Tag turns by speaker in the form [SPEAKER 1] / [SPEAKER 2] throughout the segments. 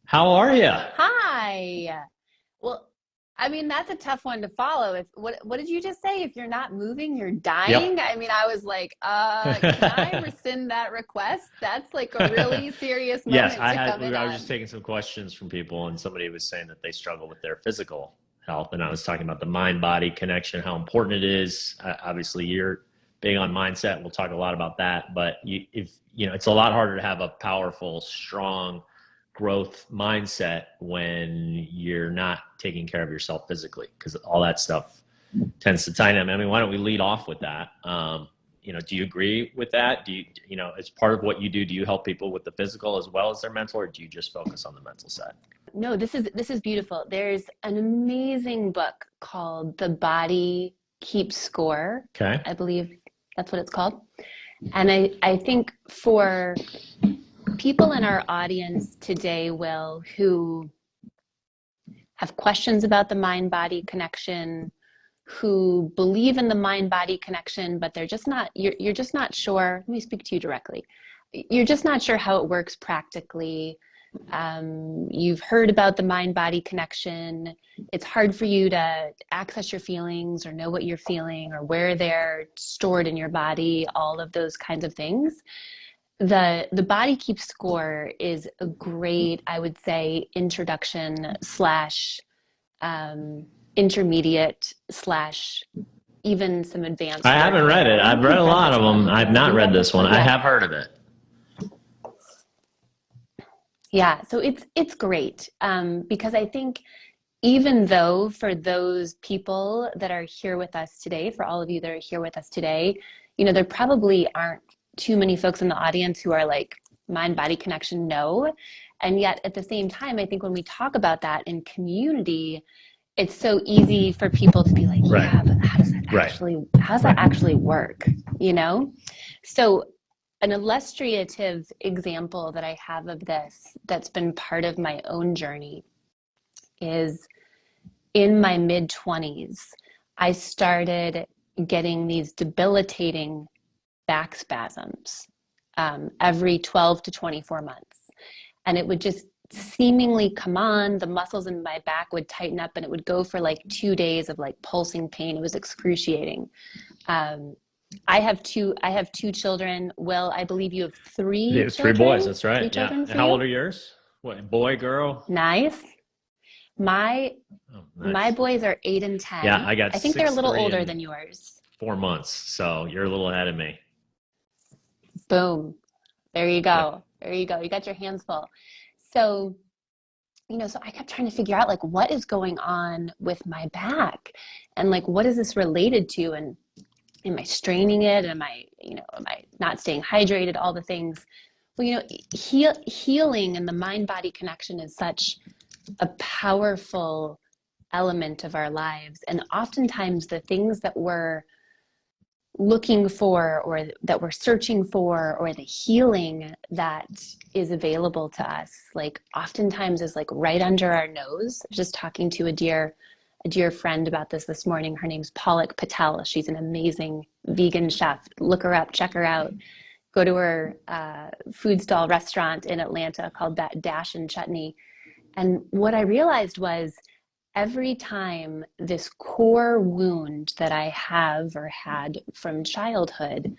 [SPEAKER 1] How are you?
[SPEAKER 2] Hi. Well, I mean, that's a tough one to follow. If what did you just say? If you're not moving, you're
[SPEAKER 1] Yep.
[SPEAKER 2] dying? I mean, I was like, can I rescind that request? That's like a really serious
[SPEAKER 1] Yes,
[SPEAKER 2] moment to come in
[SPEAKER 1] I was just
[SPEAKER 2] on.
[SPEAKER 1] taking some questions from people, and somebody was saying that they struggle with their physical health, and I was talking about the mind-body connection, how important it is. Obviously, you're big on mindset. We'll talk a lot about that, but if you know, it's a lot harder to have a powerful, strong growth mindset when you're not taking care of yourself physically, because all that stuff tends to tie them. I mean, why don't we lead off with that? Do you agree with that? As part of what you do you help people with the physical as well as their mental, or do you just focus on the mental side?
[SPEAKER 2] No, this is beautiful. There's an amazing book called The Body Keeps Score.
[SPEAKER 1] Okay.
[SPEAKER 2] I believe that's what it's called. And I think for people in our audience today, Will, who have questions about the mind-body connection, who believe in the mind-body connection, but they're just not, you're just not sure. Let me speak to you directly. You're just not sure how it works practically. You've heard about the mind-body connection. It's hard for you to access your feelings or know what you're feeling or where they're stored in your body, all of those kinds of things. The Body Keeps Score is a great, I would say, introduction slash intermediate slash even some advanced
[SPEAKER 1] I
[SPEAKER 2] work
[SPEAKER 1] haven't read it.
[SPEAKER 2] there.
[SPEAKER 1] I've read a
[SPEAKER 2] Read
[SPEAKER 1] lot
[SPEAKER 2] this
[SPEAKER 1] of them.
[SPEAKER 2] one?
[SPEAKER 1] I've
[SPEAKER 2] Have
[SPEAKER 1] not
[SPEAKER 2] you
[SPEAKER 1] read
[SPEAKER 2] read
[SPEAKER 1] this
[SPEAKER 2] this
[SPEAKER 1] one.
[SPEAKER 2] one?
[SPEAKER 1] I
[SPEAKER 2] Yeah.
[SPEAKER 1] have heard of it.
[SPEAKER 2] Yeah, so it's great because I think even though for those people that are here with us today, for all of you that are here with us today, there probably aren't too many folks in the audience who are like mind-body connection, no. And yet at the same time, I think when we talk about that in community, it's so easy for people to be like,
[SPEAKER 1] Right.
[SPEAKER 2] yeah, but
[SPEAKER 1] Right.
[SPEAKER 2] how does that actually work? So an illustrative example that I have of this that's been part of my own journey is in my mid 20s, I started getting these debilitating back spasms every 12 to 24 months. And it would just seemingly come on, the muscles in my back would tighten up, and it would go for like 2 days of like pulsing pain. It was excruciating. I have two children. Will, I believe you have three
[SPEAKER 1] It's three boys.
[SPEAKER 2] children?
[SPEAKER 1] That's right.
[SPEAKER 2] Three
[SPEAKER 1] Yeah.
[SPEAKER 2] children
[SPEAKER 1] And
[SPEAKER 2] for
[SPEAKER 1] how old
[SPEAKER 2] you?
[SPEAKER 1] are yours? What, boy, girl?
[SPEAKER 2] Nice. My
[SPEAKER 1] Oh,
[SPEAKER 2] my
[SPEAKER 1] nice.
[SPEAKER 2] boys are 8 and
[SPEAKER 1] Yeah,
[SPEAKER 2] 10.
[SPEAKER 1] I got
[SPEAKER 2] I think they're a
[SPEAKER 1] six,
[SPEAKER 2] little
[SPEAKER 1] three,
[SPEAKER 2] older
[SPEAKER 1] and
[SPEAKER 2] than yours.
[SPEAKER 1] 4 months. So you're a little ahead of me.
[SPEAKER 2] Boom. There you
[SPEAKER 1] Yeah.
[SPEAKER 2] go. There you go. You got your hands full. So, so I kept trying to figure out like what is going on with my back and like what is this related to, and am I straining it? Am I not staying hydrated? All the things. Well, healing and the mind-body connection is such a powerful element of our lives. And oftentimes the things that we're looking for or that we're searching for or the healing that is available to us, like oftentimes is like right under our nose. I was just talking to a dear friend about this morning. Her name's Palak Patel. She's an amazing vegan chef. Look her up, check her out. Go to her food stall restaurant in Atlanta called Dash and Chutney. And what I realized was every time this core wound that I have or had from childhood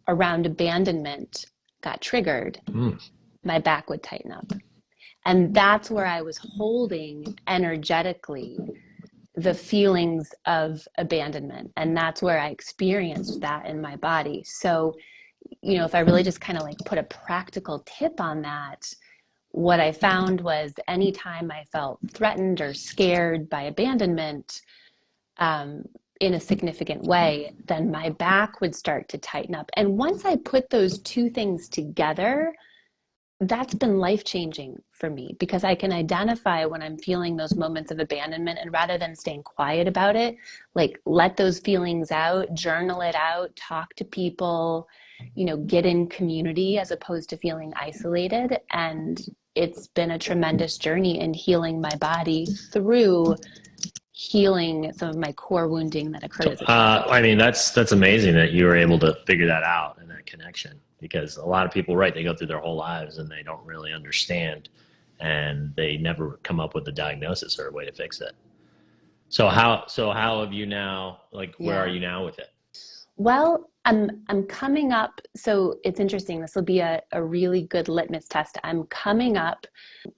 [SPEAKER 2] around abandonment got triggered, my back would tighten up. And that's where I was holding energetically the feelings of abandonment. And that's where I experienced that in my body. So, if I really just kind of like put a practical tip on that, what I found was anytime I felt threatened or scared by abandonment in a significant way, then my back would start to tighten up. And once I put those two things together, that's been life-changing for me because I can identify when I'm feeling those moments of abandonment, and rather than staying quiet about it, like let those feelings out, journal it out, talk to people, get in community as opposed to feeling isolated. And it's been a tremendous journey in healing my body through healing some of my core wounding that occurred as a child.
[SPEAKER 1] I mean, that's amazing that you were able to figure that out and that connection. because a lot of people, right, they go through their whole lives and they don't really understand, and they never come up with a diagnosis or a way to fix it. So how have you now, like, where are
[SPEAKER 2] Yeah.
[SPEAKER 1] you now with it?
[SPEAKER 2] Well, I'm coming up. So it's interesting. This will be a really good litmus test. I'm coming up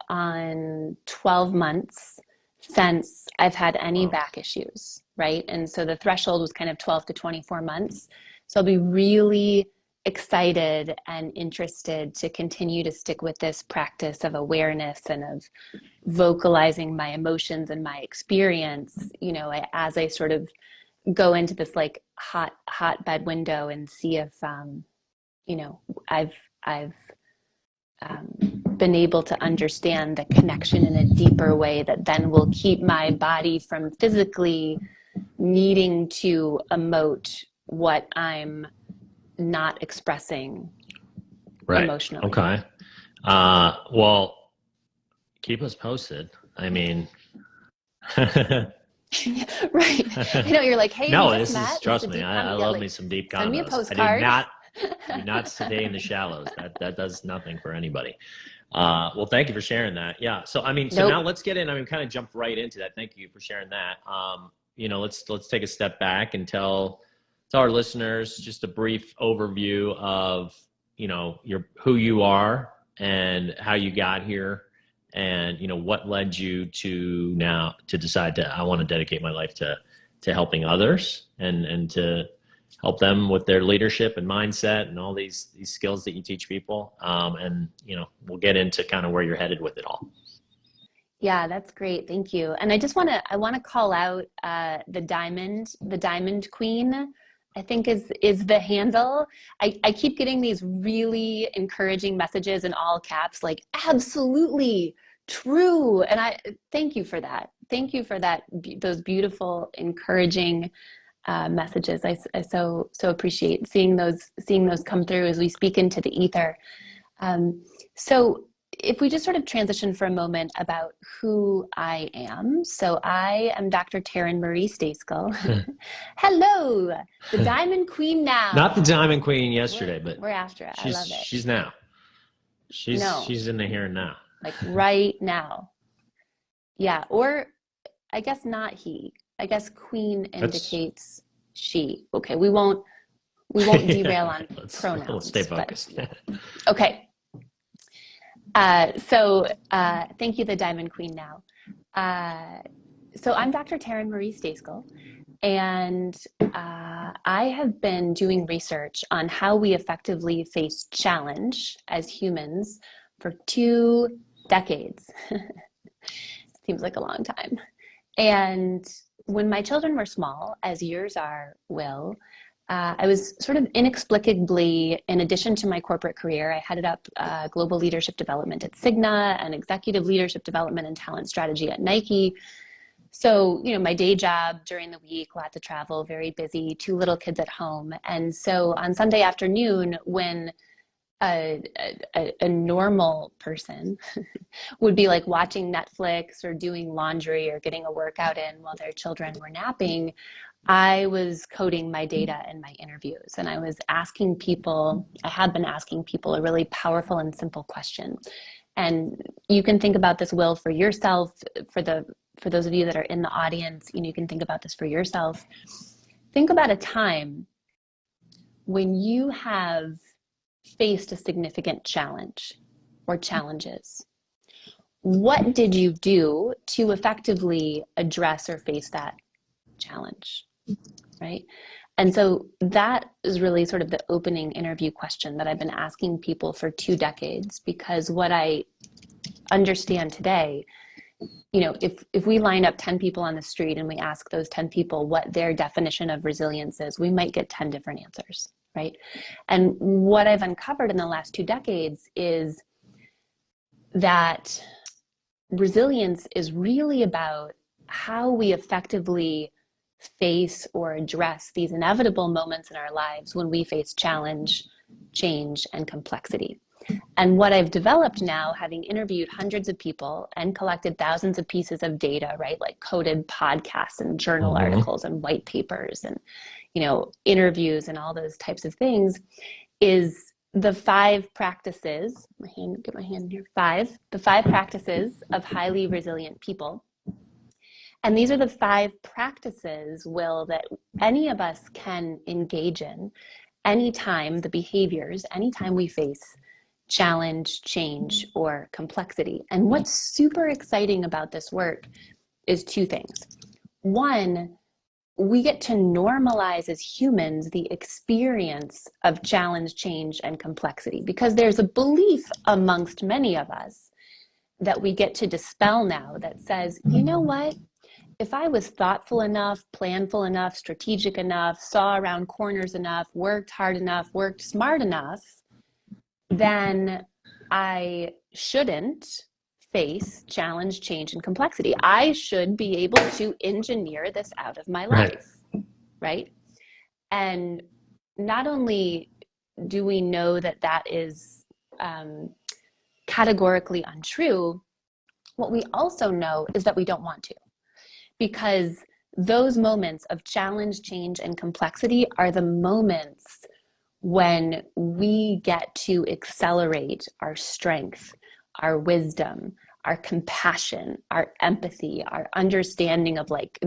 [SPEAKER 2] on 12 months since I've had any
[SPEAKER 1] Wow.
[SPEAKER 2] back issues, right? And so the threshold was kind of 12 to 24 months. So I'll be really excited and interested to continue to stick with this practice of awareness and of vocalizing my emotions and my experience, as I sort of go into this like hotbed window and see if you know I've been able to understand the connection in a deeper way that then will keep my body from physically needing to emote what I'm not expressing
[SPEAKER 1] Right.
[SPEAKER 2] emotionally.
[SPEAKER 1] Okay. Well, keep us posted. I mean,
[SPEAKER 2] Right. I know you're like, hey, we
[SPEAKER 1] no,
[SPEAKER 2] just
[SPEAKER 1] this is,
[SPEAKER 2] met. It's a
[SPEAKER 1] trust me,
[SPEAKER 2] deep
[SPEAKER 1] I
[SPEAKER 2] yeah,
[SPEAKER 1] love
[SPEAKER 2] like
[SPEAKER 1] me some deep
[SPEAKER 2] send me a
[SPEAKER 1] convos. I do
[SPEAKER 2] postcard.
[SPEAKER 1] not stay in the shallows. That does nothing for anybody. Well, thank you for sharing that. Yeah. So, I mean, so now
[SPEAKER 2] Nope.
[SPEAKER 1] let's get in. I mean, kind of jumped right into that. Thank you for sharing that. Let's take a step back and tell our listeners just a brief overview of, who you are and how you got here, and, what led you to now to decide to, I want to dedicate my life to helping others, and to help them with their leadership and mindset and all these skills that you teach people. And we'll get into kind of where you're headed with it all.
[SPEAKER 2] Yeah, that's great. Thank you. And I want to call out the diamond queen, I think is the handle. I keep getting these really encouraging messages in all caps, like absolutely true. And I thank you for that. Thank you for that. Those beautiful, encouraging messages. I so appreciate seeing those come through as we speak into the ether. So if we just sort of transition for a moment about who I am. So I am Dr. Taryn Marie Stayskull. Hello, the Diamond Queen now.
[SPEAKER 1] Not the Diamond Queen yesterday, but
[SPEAKER 2] we're after it. I love it.
[SPEAKER 1] She's now.
[SPEAKER 2] No,
[SPEAKER 1] She's in the here and now.
[SPEAKER 2] like right now. Yeah, or I guess not he. I guess queen indicates she. Okay, we won't derail on pronouns.
[SPEAKER 1] Let's stay focused.
[SPEAKER 2] Okay. Thank you, the Diamond Queen now. So I'm Dr. Taryn Marie Stayskull, and I have been doing research on how we effectively face challenge as humans for 2 decades. Seems like a long time. And when my children were small, as yours are, Will, I was sort of inexplicably, in addition to my corporate career, I headed up global leadership development at Cigna and executive leadership development and talent strategy at Nike. So, my day job during the week, lots of travel, very busy, 2 little kids at home. And so on Sunday afternoon, when a normal person would be like watching Netflix or doing laundry or getting a workout in while their children were napping, I was coding my data in my interviews, and I have been asking people a really powerful and simple question. And you can think about this, Will, for yourself, for those of you that are in the audience, you can think about this for yourself. Think about a time when you have faced a significant challenge or challenges. What did you do to effectively address or face that challenge, right? And so that is really sort of the opening interview question that I've been asking people for 2 decades, because what I understand today, if we line up 10 people on the street and we ask those 10 people what their definition of resilience is, we might get 10 different answers, right? And what I've uncovered in the last 2 decades is that resilience is really about how we effectively face or address these inevitable moments in our lives when we face challenge, change, and complexity. And what I've developed now, having interviewed hundreds of people and collected thousands of pieces of data, right, like coded podcasts and journal articles and white papers and, interviews and all those types of things, is the 5 practices, get my hand here, the 5 practices of highly resilient people. And these are the 5 practices, Will, that any of us can engage in anytime the behaviors, anytime we face challenge, change, or complexity. And what's super exciting about this work is 2 things. One, we get to normalize as humans the experience of challenge, change, and complexity, because there's a belief amongst many of us that we get to dispel now that says, you know what? If I was thoughtful enough, planful enough, strategic enough, saw around corners enough, worked hard enough, worked smart enough, then I shouldn't face challenge, change, and complexity. I should be able to engineer this out of my life, right? And not only do we know that that is categorically untrue, what we also know is that we don't want to. Because those moments of challenge, change, and complexity are the moments when we get to accelerate our strength, our wisdom, our compassion, our empathy, our understanding of like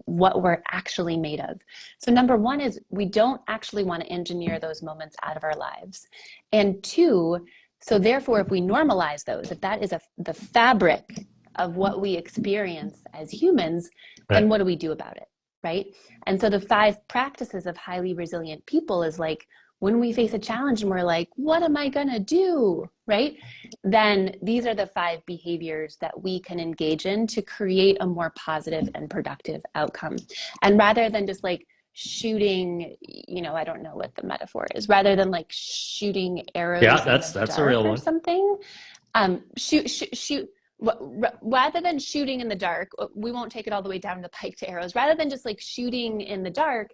[SPEAKER 2] what we're actually made of. So number 1 is we don't actually want to engineer those moments out of our lives. And 2, so therefore, if we normalize those, if that is the fabric of what we experience as humans, then what do we do about it, right? And so the 5 practices of highly resilient people is like, when we face a challenge and we're like, what am I gonna do, right? Then these are the 5 behaviors that we can engage in to create a more positive and productive outcome. And rather than just like shooting, I don't know what the metaphor is, rather than like shooting arrows in the
[SPEAKER 1] that's
[SPEAKER 2] dark
[SPEAKER 1] a real
[SPEAKER 2] or
[SPEAKER 1] one.
[SPEAKER 2] something, shoot. Rather than shooting in the dark, we won't take it all the way down the pike to arrows. Rather than just like shooting in the dark,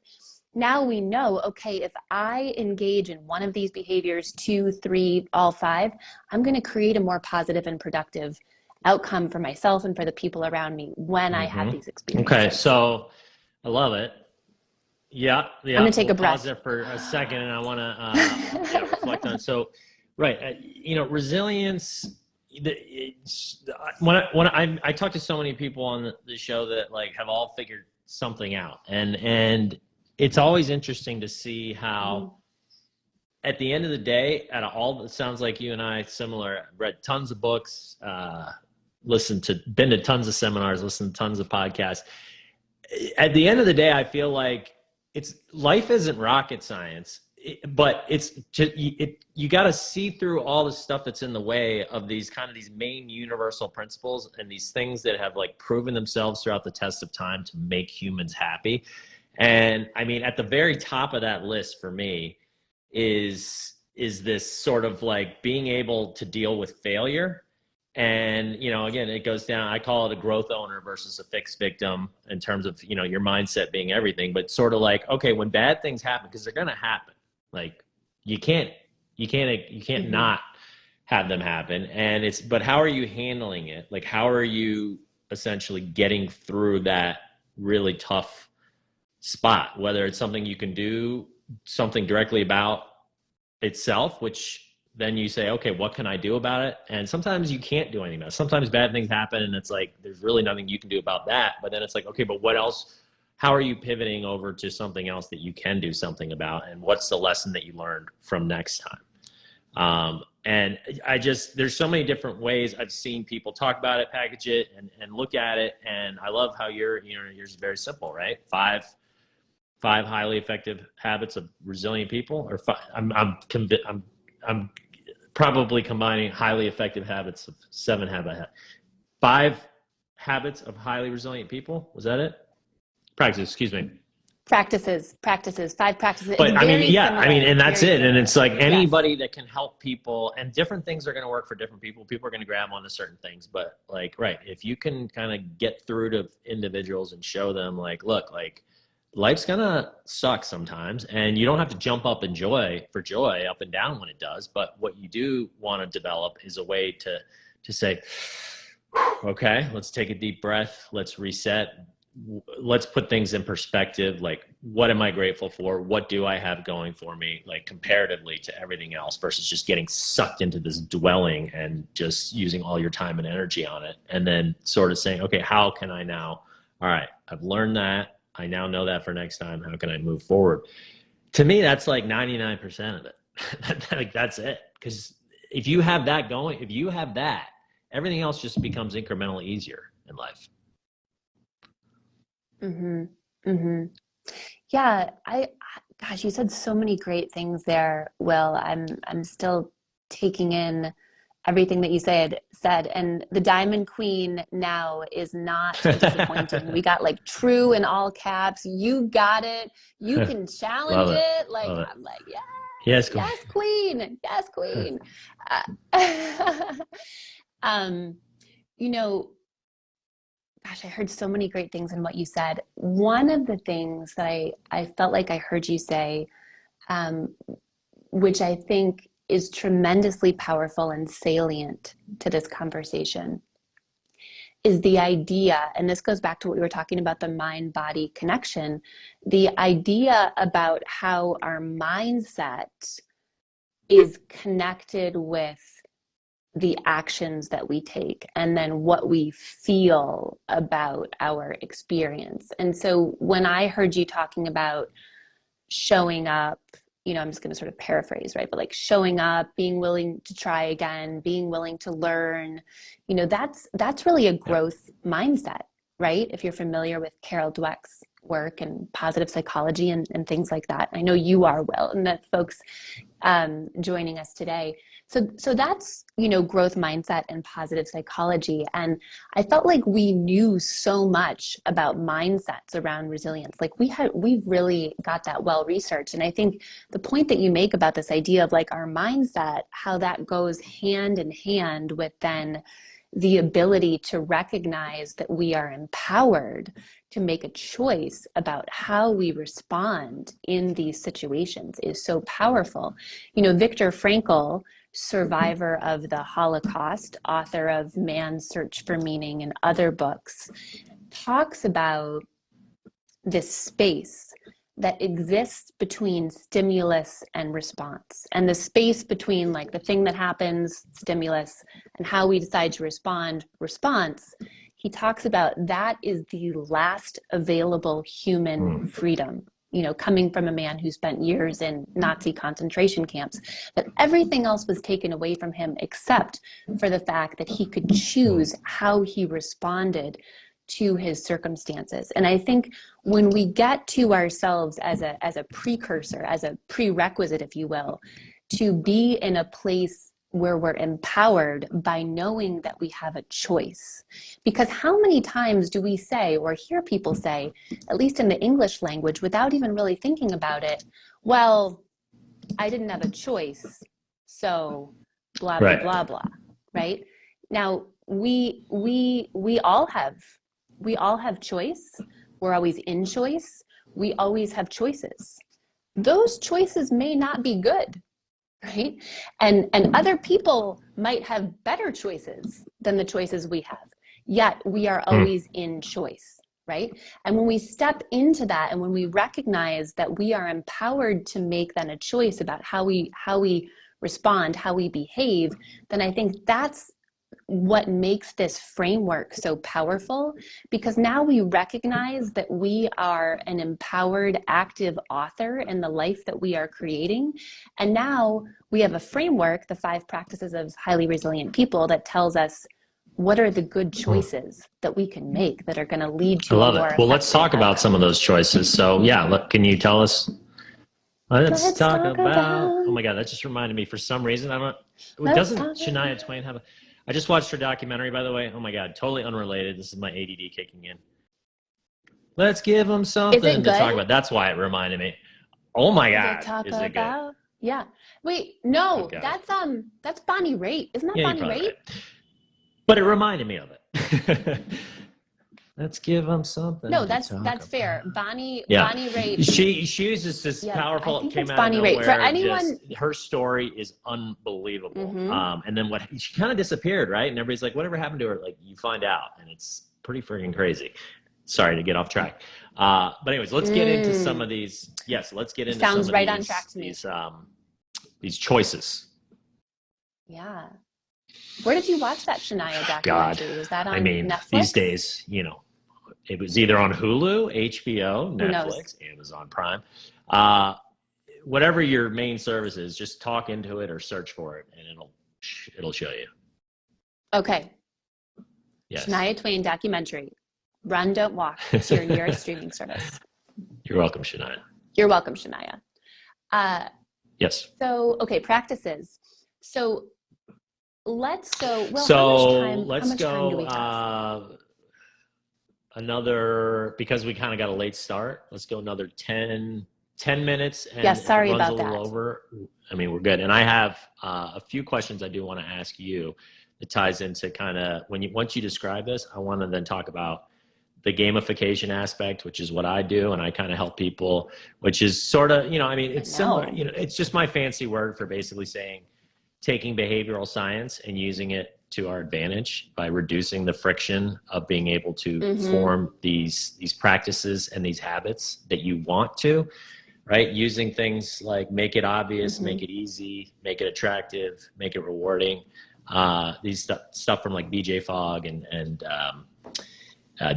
[SPEAKER 2] now we know, okay, if I engage in one of these behaviors, 2, 3, all 5, I'm going to create a more positive and productive outcome for myself and for the people around me when I have these experiences.
[SPEAKER 1] Okay, so I love it. Yeah.
[SPEAKER 2] I'm going to take a breath.
[SPEAKER 1] Pause there for a second, and I want to reflect on it. So, resilience. When I talk to so many people on the show that like have all figured something out, and it's always interesting to see how at the end of the day, out of all, it sounds like you and I similar, read tons of books, been to tons of seminars, listened to tons of podcasts. At the end of the day, I feel like life isn't rocket science. But it's just, you got to see through all the stuff that's in the way of these main universal principles and these things that have like proven themselves throughout the test of time to make humans happy. And I mean, at the very top of that list for me is this sort of like being able to deal with failure. And, again, it goes down, I call it a growth owner versus a fixed victim in terms of, your mindset being everything, but sort of like, okay, when bad things happen, because they're going to happen. Like you can't not have them happen. And but how are you handling it? Like, how are you essentially getting through that really tough spot, whether it's something you can do something directly about itself, which then you say, okay, what can I do about it? And sometimes you can't do anything about it. Sometimes bad things happen and it's like, there's really nothing you can do about that. But then it's like, okay, but what else? How are you pivoting over to something else that you can do something about? And what's the lesson that you learned from next time? And there's so many different ways I've seen people talk about it, package it, and look at it. And I love how yours is very simple, right? Five highly effective habits of resilient people, or I'm probably combining highly effective habits of 7 habits. 5 habits of highly resilient people. Was that it? Practices, excuse me.
[SPEAKER 2] Practices, 5 practices.
[SPEAKER 1] But and that's it. And it's like anybody that can help people, and different things are going to work for different people. People are going to grab onto certain things, but like, right, if you can kind of get through to individuals and show them like, look, like life's going to suck sometimes, and you don't have to jump up in joy up and down when it does. But what you do want to develop is a way to say, okay, let's take a deep breath. Let's reset. Let's put things in perspective. Like, what am I grateful for? What do I have going for me, like comparatively to everything else, versus just getting sucked into this dwelling and just using all your time and energy on it. And then sort of saying, okay, how can I now, all right, I've learned that. I now know that for next time. How can I move forward? To me, that's like 99% of it. Like, that's it. Because if you have that going, if you have that, everything else just becomes incrementally easier in life.
[SPEAKER 2] Mm-hmm. Mm-hmm. Yeah, gosh, you said so many great things there, Will. I'm still taking in everything that you said, and the Diamond Queen now is not disappointing. We got like true in all caps. You got it. You can challenge
[SPEAKER 1] Love it.
[SPEAKER 2] it. Like,
[SPEAKER 1] Love it.
[SPEAKER 2] I'm like, yes,
[SPEAKER 1] Yes,
[SPEAKER 2] yes, queen, yes, queen. Um, you know, gosh, I heard so many great things in what you said. One of the things that I felt like I heard you say, um, which I think is tremendously powerful and salient to this conversation, is the idea, and this goes back to what we were talking about, the mind-body connection, the idea about how our mindset is connected with the actions that we take and then what we feel about our experience. And so when I heard you talking about showing up, I'm just going to sort of paraphrase, right? But like showing up, being willing to try again, being willing to learn, that's really a growth mindset, right? If you're familiar with Carol Dweck's work and positive psychology and things like that. I know you are, Will, and that folks joining us today. So that's, growth mindset and positive psychology. And I felt like we knew so much about mindsets around resilience. Like we've really got that well researched. And I think the point that you make about this idea of like our mindset, how that goes hand in hand with then the ability to recognize that we are empowered to make a choice about how we respond in these situations is so powerful. Viktor Frankl, survivor of the Holocaust, author of Man's Search for Meaning and other books, talks about this space that exists between stimulus and response, and the space between like the thing that happens, stimulus, and how we decide to respond, response. He talks about that is the last available human freedom, coming from a man who spent years in Nazi concentration camps, that everything else was taken away from him except for the fact that he could choose how he responded to his circumstances. And I think when we get to ourselves as a precursor, as a prerequisite, if you will, to be in a place where we're empowered by knowing that we have a choice. Because how many times do we say or hear people say, at least in the English language, without even really thinking about it, well, I didn't have a choice, so blah, blah, blah, blah, right? Now, we all have choice. We're always in choice. We always have choices. Those choices may not be good, right? And other people might have better choices than the choices we have. Yet we are always in choice, right? And when we step into that and when we recognize that we are empowered to make then a choice about how we respond, how we behave, then I think that's what makes this framework so powerful, because now we recognize that we are an empowered, active author in the life that we are creating. And now we have a framework, the 5 practices of highly resilient people, that tells us what are the good choices that we can make that are going to lead to
[SPEAKER 1] I love it. Well, let's talk about some of those choices. So yeah, can you tell us? Let's talk about, oh my God, that just reminded me for some reason. Doesn't Shania Twain have I just watched her documentary, by the way. Oh my God, totally unrelated. This is my ADD kicking in. Let's give them something to talk about. That's why it reminded me. Oh my God, is it good?
[SPEAKER 2] Yeah. Wait, no, that's Bonnie Raitt. Isn't that Bonnie Raitt? Right.
[SPEAKER 1] But it reminded me of it. Let's give them something.
[SPEAKER 2] No, that's fair. Bonnie Raitt.
[SPEAKER 1] She uses this powerful.
[SPEAKER 2] I think
[SPEAKER 1] came
[SPEAKER 2] it's
[SPEAKER 1] out
[SPEAKER 2] Bonnie
[SPEAKER 1] of nowhere.
[SPEAKER 2] Raitt. For anyone,
[SPEAKER 1] her story is unbelievable. And then she kind of disappeared, right? And everybody's like, "Whatever happened to her?" Like, you find out, and it's pretty freaking crazy. sorry to get off track. But anyways, let's get into some of these. Yes, let's get into
[SPEAKER 2] Sounds
[SPEAKER 1] some
[SPEAKER 2] right
[SPEAKER 1] of
[SPEAKER 2] on track to me.
[SPEAKER 1] These choices.
[SPEAKER 2] Yeah. Where did you watch that Shania documentary?
[SPEAKER 1] God,
[SPEAKER 2] Was that on
[SPEAKER 1] I mean,
[SPEAKER 2] Netflix?
[SPEAKER 1] these days, you know, it was either on Hulu, HBO,
[SPEAKER 2] Who knows?
[SPEAKER 1] Netflix, Amazon Prime. Whatever your main service is, just talk into it or search for it, and it'll show you.
[SPEAKER 2] Okay.
[SPEAKER 1] Yes.
[SPEAKER 2] Shania Twain documentary. Run, don't walk to your nearest streaming service.
[SPEAKER 1] You're welcome, Shania.
[SPEAKER 2] You're welcome, Shania.
[SPEAKER 1] Yes.
[SPEAKER 2] So, okay, practices. So let's go. Well,
[SPEAKER 1] So
[SPEAKER 2] how much time do we have?
[SPEAKER 1] Another, because we kind of got a late start, let's go another 10 minutes. And
[SPEAKER 2] yes, sorry
[SPEAKER 1] if it runs
[SPEAKER 2] about
[SPEAKER 1] a little
[SPEAKER 2] that.
[SPEAKER 1] over, I mean, we're good. And I have a few questions I do want to ask you that ties into kind of once you describe this, I want to then talk about the gamification aspect, which is what I do. And I kind of help people, which is sort of, you know, I mean, it's similar, you know, it's just my fancy word for basically saying, taking behavioral science and using it to our advantage by reducing the friction of being able to form these practices and these habits that you want to, right? Using things like make it obvious, make it easy, make it attractive, make it rewarding. These stuff from like BJ Fogg and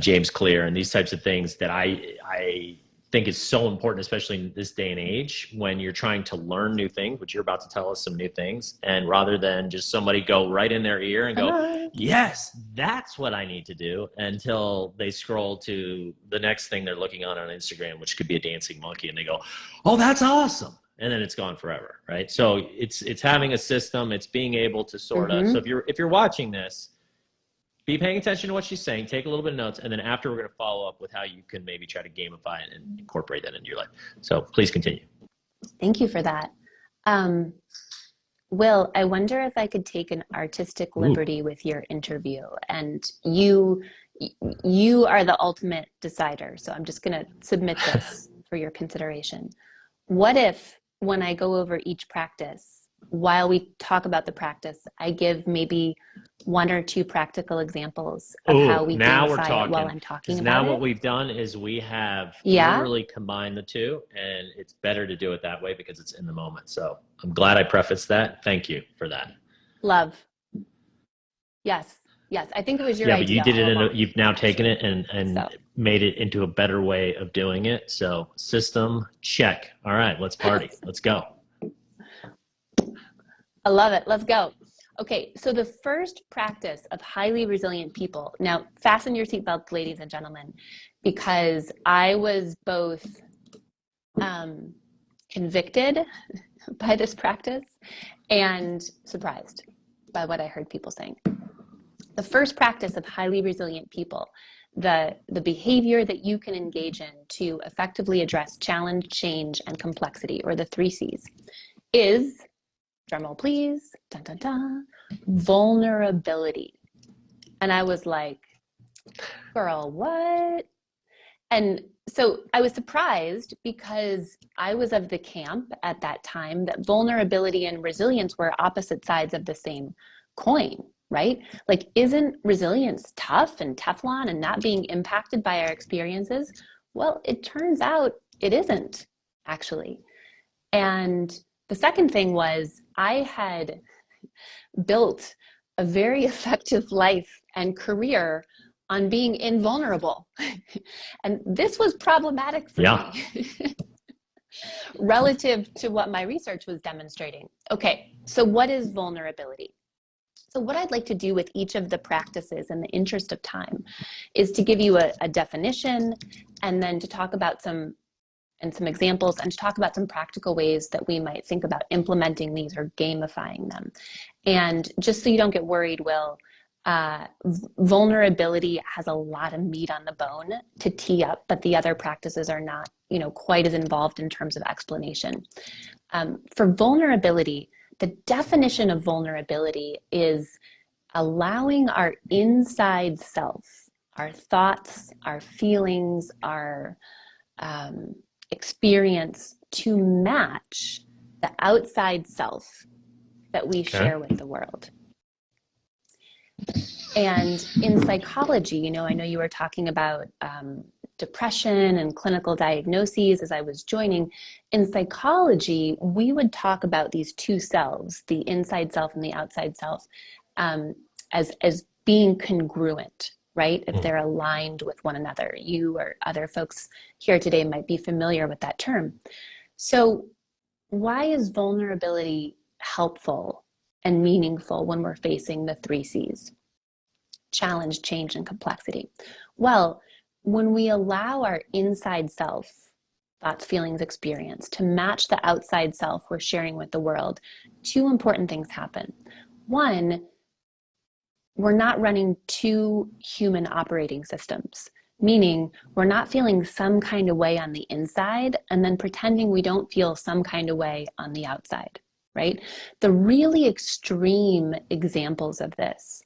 [SPEAKER 1] James Clear and these types of things that I think is so important, especially in this day and age when you're trying to learn new things, which you're about to tell us some new things. And rather than just somebody go right in their ear and go, yes, that's what I need to do, until they scroll to the next thing they're looking on Instagram, which could be a dancing monkey. And they go, oh, that's awesome. And then it's gone forever. Right. So it's having a system, it's being able to sort of, so if you're watching this, be paying attention to what she's saying, take a little bit of notes, and then after we're going to follow up with how you can maybe try to gamify it and incorporate that into your life. So please continue.
[SPEAKER 2] Thank you for that. Will, I wonder if I could take an artistic liberty with your interview, and you are the ultimate decider. So I'm just going to submit this for your consideration. What if when I go over each practice, while we talk about the practice, I give maybe one or two practical examples of how we gamify it while I'm talking about it.
[SPEAKER 1] Now what we've done is we have literally combined the two, and it's better to do it that way because it's in the moment. So I'm glad I prefaced that. Thank you for that.
[SPEAKER 2] Love. Yes. Yes. I think it was your idea.
[SPEAKER 1] But you did it you've now taken it and made it into a better way of doing it. So system check. All right, let's party. Let's go.
[SPEAKER 2] I love it. Let's go. Okay, so the first practice of highly resilient people. Now, fasten your seatbelts, ladies and gentlemen, because I was both convicted by this practice and surprised by what I heard people saying. The first practice of highly resilient people, the behavior that you can engage in to effectively address challenge, change, and complexity, or the 3 C's, is, drumroll please, dun, dun, dun, vulnerability. And I was like, girl, what? And so I was surprised because I was of the camp at that time that vulnerability and resilience were opposite sides of the same coin, right? Like, isn't resilience tough and Teflon and not being impacted by our experiences? Well, it turns out it isn't, actually. And the second thing was I had built a very effective life and career on being invulnerable. And this was problematic for me relative to what my research was demonstrating. Okay, so what is vulnerability? So what I'd like to do with each of the practices in the interest of time is to give you a definition, and then to talk about some examples, and to talk about some practical ways that we might think about implementing these or gamifying them. And just so you don't get worried, Will, vulnerability has a lot of meat on the bone to tee up, but the other practices are not, quite as involved in terms of explanation. For vulnerability, the definition of vulnerability is allowing our inside self, our thoughts, our feelings, our experience to match the outside self that we share with the world. And in psychology, you know, I know you were talking about depression and clinical diagnoses as I was joining. In psychology, we would talk about these two selves, the inside self and the outside self, as being congruent, right? If they're aligned with one another. You or other folks here today might be familiar with that term. So why is vulnerability helpful and meaningful when we're facing the 3 C's? Challenge, change, and complexity. Well, when we allow our inside self, thoughts, feelings, experience, to match the outside self we're sharing with the world, 2 important things happen. One, we're not running 2 human operating systems, meaning we're not feeling some kind of way on the inside and then pretending we don't feel some kind of way on the outside, right? The really extreme examples of this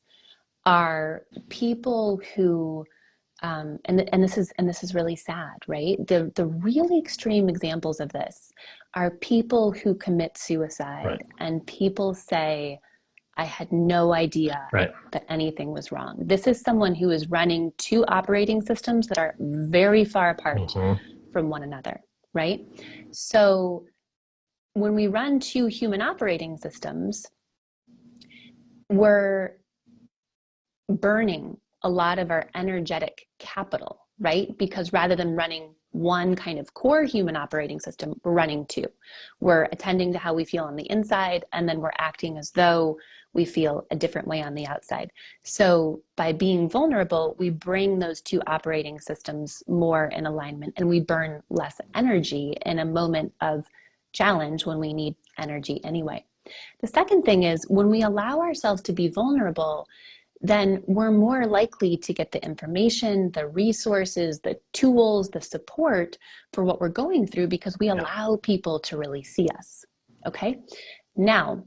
[SPEAKER 2] are people who, and this is really sad, right? The really extreme examples of this are people who commit suicide,
[SPEAKER 1] Right.
[SPEAKER 2] and people say, I had no idea that anything was wrong. This is someone who is running 2 operating systems that are very far apart from one another, right? So when we run 2 human operating systems, we're burning a lot of our energetic capital, right? Because rather than running one kind of core human operating system, we're running 2. We're attending to how we feel on the inside, and then we're acting as though we feel a different way on the outside. So by being vulnerable, we bring those 2 operating systems more in alignment, and we burn less energy in a moment of challenge when we need energy anyway. The second thing is, when we allow ourselves to be vulnerable, then we're more likely to get the information, the resources, the tools, the support for what we're going through, because we allow people to really see us. Okay? Now,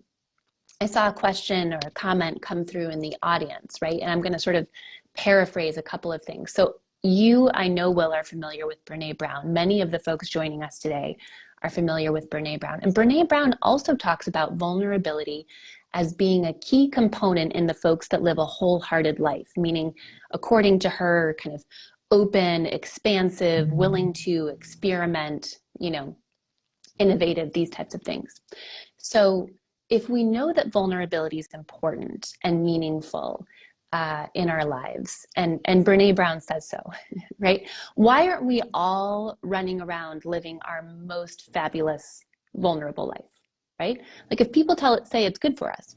[SPEAKER 2] I saw a question or a comment come through in the audience, right? And I'm going to sort of paraphrase a couple of things. So you, I know, Will, are familiar with Brené Brown. Many of the folks joining us today are familiar with Brené Brown. And Brené Brown also talks about vulnerability as being a key component in the folks that live a wholehearted life, meaning, according to her, kind of open, expansive, willing to experiment, you know, innovative, these types of things. So if we know that vulnerability is important and meaningful in our lives, and Brené Brown says so, right? Why aren't we all running around living our most fabulous, vulnerable life, right? Like, if people say it's good for us,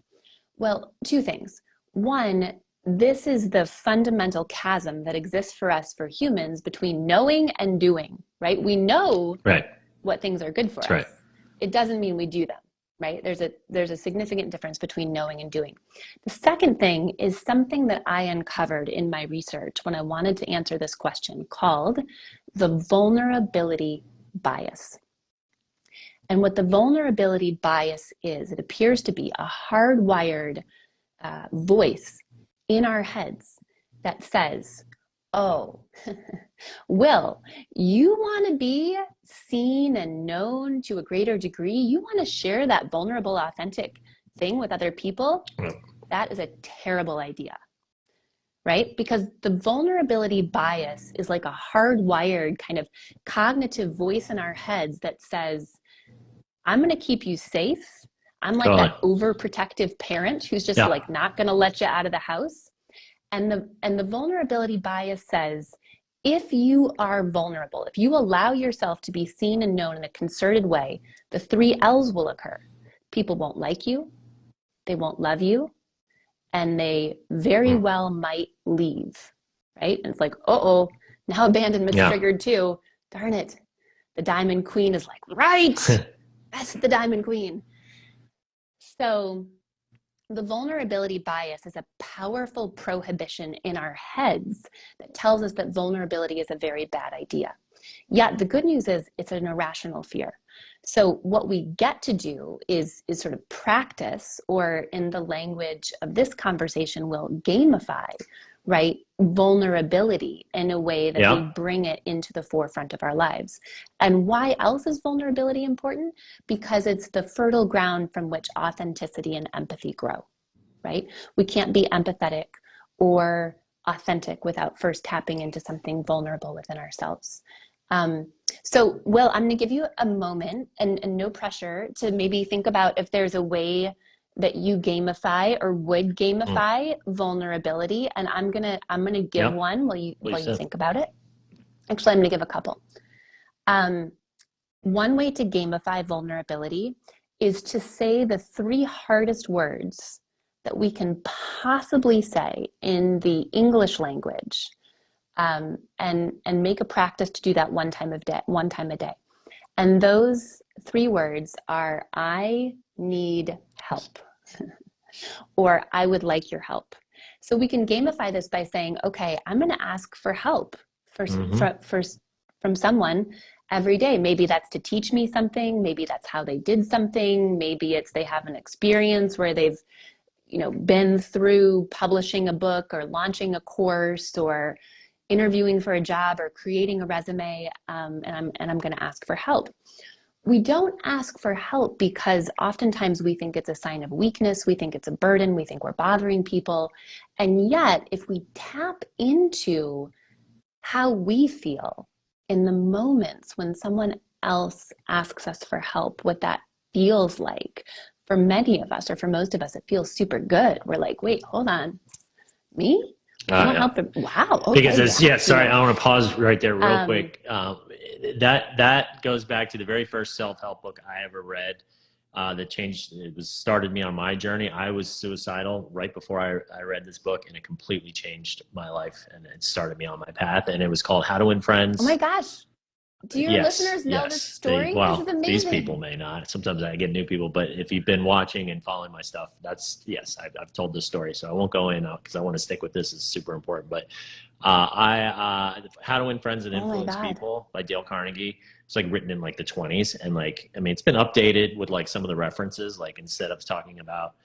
[SPEAKER 2] well, 2 things. One, this is the fundamental chasm that exists for us, for humans, between knowing and doing, right? We know what things are good for us. It doesn't mean we do them, right? There's a significant difference between knowing and doing. The second thing is something that I uncovered in my research when I wanted to answer this question, called the vulnerability bias. And what the vulnerability bias is, it appears to be a hardwired voice in our heads that says, oh, Will, you want to be seen and known to a greater degree? You want to share that vulnerable, authentic thing with other people? That is a terrible idea, right? Because the vulnerability bias is like a hardwired kind of cognitive voice in our heads that says, I'm going to keep you safe. I'm like that overprotective parent who's just like not going to let you out of the house. And the vulnerability bias says, if you are vulnerable, if you allow yourself to be seen and known in a concerted way, the 3 L's will occur. People won't like you, they won't love you, and they very well might leave, right? And it's like, uh-oh, now abandonment's triggered too. Darn it. The Diamond Queen is like, right, that's the Diamond Queen. So the vulnerability bias is a powerful prohibition in our heads that tells us that vulnerability is a very bad idea. Yet the good news is it's an irrational fear. So what we get to do is sort of practice, or in the language of this conversation, we'll gamify, right, vulnerability in a way that we bring it into the forefront of our lives. And why else is vulnerability important? Because it's the fertile ground from which authenticity and empathy grow, right? We can't be empathetic or authentic without first tapping into something vulnerable within ourselves. So, Will, I'm going to give you a moment and no pressure to maybe think about if there's a way that you gamify or would gamify vulnerability. And I'm gonna give one while you think about it. Actually, I'm gonna give a couple. One way to gamify vulnerability is to say the 3 hardest words that we can possibly say in the English language, and make a practice to do that one time a day. And those 3 words are I need help or I would like your help. So we can gamify this by saying, okay, I'm going to ask for help from someone every day. Maybe that's to teach me something. Maybe that's how they did something. Maybe it's they have an experience where they've, been through publishing a book or launching a course or interviewing for a job or creating a resume. And I'm going to ask for help. We don't ask for help because oftentimes we think it's a sign of weakness. We think it's a burden. We think we're bothering people. And yet, if we tap into how we feel in the moments when someone else asks us for help, what that feels like, for many of us, or for most of us, it feels super good. We're like, wait, hold on. Me? I want help. Wow. Okay,
[SPEAKER 1] because sorry, I want to pause right there real quick. That goes back to the very first self-help book I ever read that started me on my journey. I was suicidal right before I read this book, and it completely changed my life, and it started me on my path, and it was called How to Win Friends.
[SPEAKER 2] Oh my gosh. Do your listeners know this story? This is amazing.
[SPEAKER 1] These people may not. Sometimes I get new people, but if you've been watching and following my stuff, I've told this story, so I won't go in because I want to stick with this. It's super important. But How to Win Friends and Influence People by Dale Carnegie. It's like written in like the 20s, and it's been updated with like some of the references. Like instead of talking about,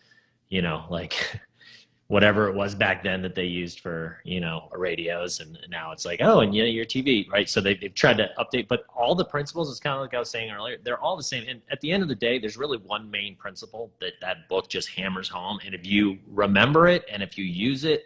[SPEAKER 1] like whatever it was back then that they used for, radios. And now it's like, oh, and your TV, right? So they've tried to update, but all the principles, is kind of like I was saying earlier, they're all the same. And at the end of the day, there's really one main principle that book just hammers home. And if you remember it, and if you use it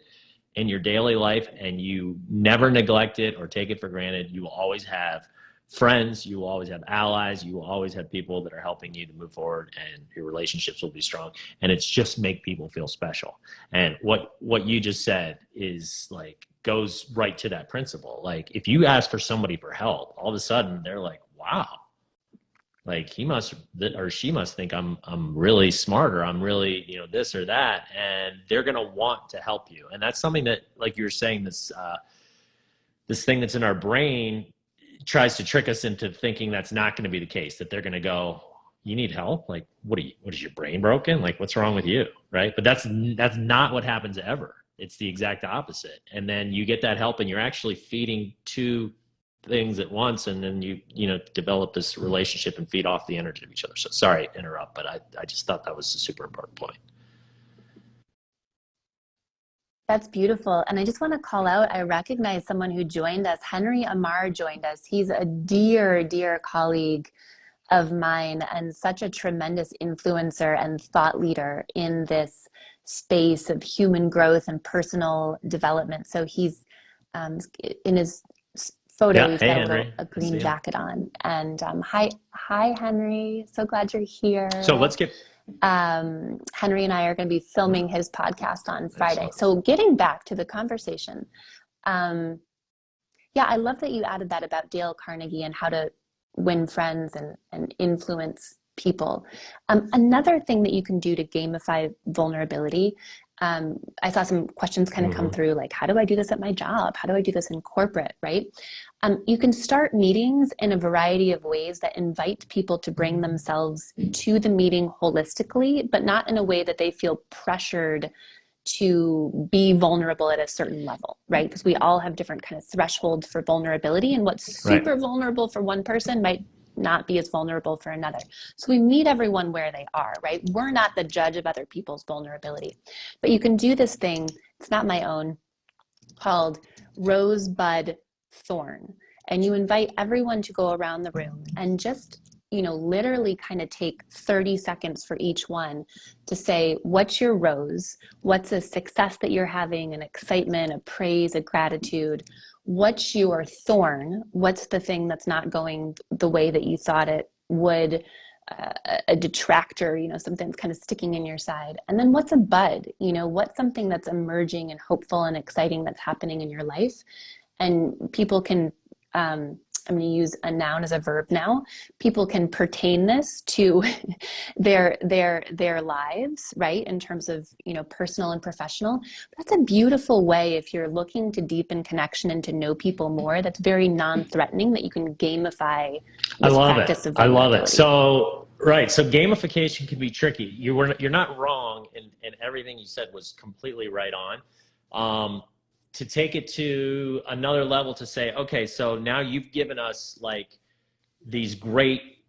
[SPEAKER 1] in your daily life, and you never neglect it or take it for granted, you will always have friends, you will always have allies, you will always have people that are helping you to move forward, and your relationships will be strong. And it's just make people feel special. And what you just said is like goes right to that principle. Like if you ask for somebody for help, all of a sudden they're like, wow, like he must or she must think I'm really smart, or I'm really this or that, and they're gonna want to help you. And that's something that, like you were saying, this thing that's in our brain tries to trick us into thinking that's not going to be the case, that they're going to go, you need help? Like, what is your brain broken? Like, what's wrong with you? Right. But that's not what happens ever. It's the exact opposite. And then you get that help, and you're actually feeding 2 things at once. And then you develop this relationship and feed off the energy of each other. So sorry to interrupt, but I just thought that was a super important point.
[SPEAKER 2] That's beautiful. And I just want to call out, I recognize someone who joined us. Henry Amar joined us. He's a dear, dear colleague of mine, and such a tremendous influencer and thought leader in this space of human growth and personal development. So he's in his photo, he's got a green jacket on. And hi, Henry. So glad you're here.
[SPEAKER 1] So let's get...
[SPEAKER 2] Henry and I are going to be filming his podcast on Friday. So getting back to the conversation, I love that you added that about Dale Carnegie and how to win friends and influence people. Another thing that you can do to gamify vulnerability, I saw some questions kind of come through, like, how do I do this at my job? How do I do this in corporate, right? You can start meetings in a variety of ways that invite people to bring themselves to the meeting holistically, but not in a way that they feel pressured to be vulnerable at a certain level, right? Because we all have different kind of thresholds for vulnerability, and what's super vulnerable for one person might not be as vulnerable for another. So we meet everyone where they are, right? We're not the judge of other people's vulnerability. But you can do this thing, it's not my own, called Rosebud Thorn. And you invite everyone to go around the room and just literally kind of take 30 seconds for each one to say, what's your rose? What's a success that you're having, an excitement, a praise, a gratitude? What's your thorn? What's the thing that's not going the way that you thought it would? A detractor, something that's kind of sticking in your side. And then what's a bud? What's something that's emerging and hopeful and exciting that's happening in your life? And people can, I'm going to use a noun as a verb now. People can pertain this to their lives, right? In terms of, personal and professional. That's a beautiful way if you're looking to deepen connection and to know people more. That's very non-threatening, that you can gamify this practice of vulnerability.
[SPEAKER 1] I love it. So, right. So gamification can be tricky. You're not wrong, and everything you said was completely right on. To take it to another level, to say, okay, so now you've given us like these great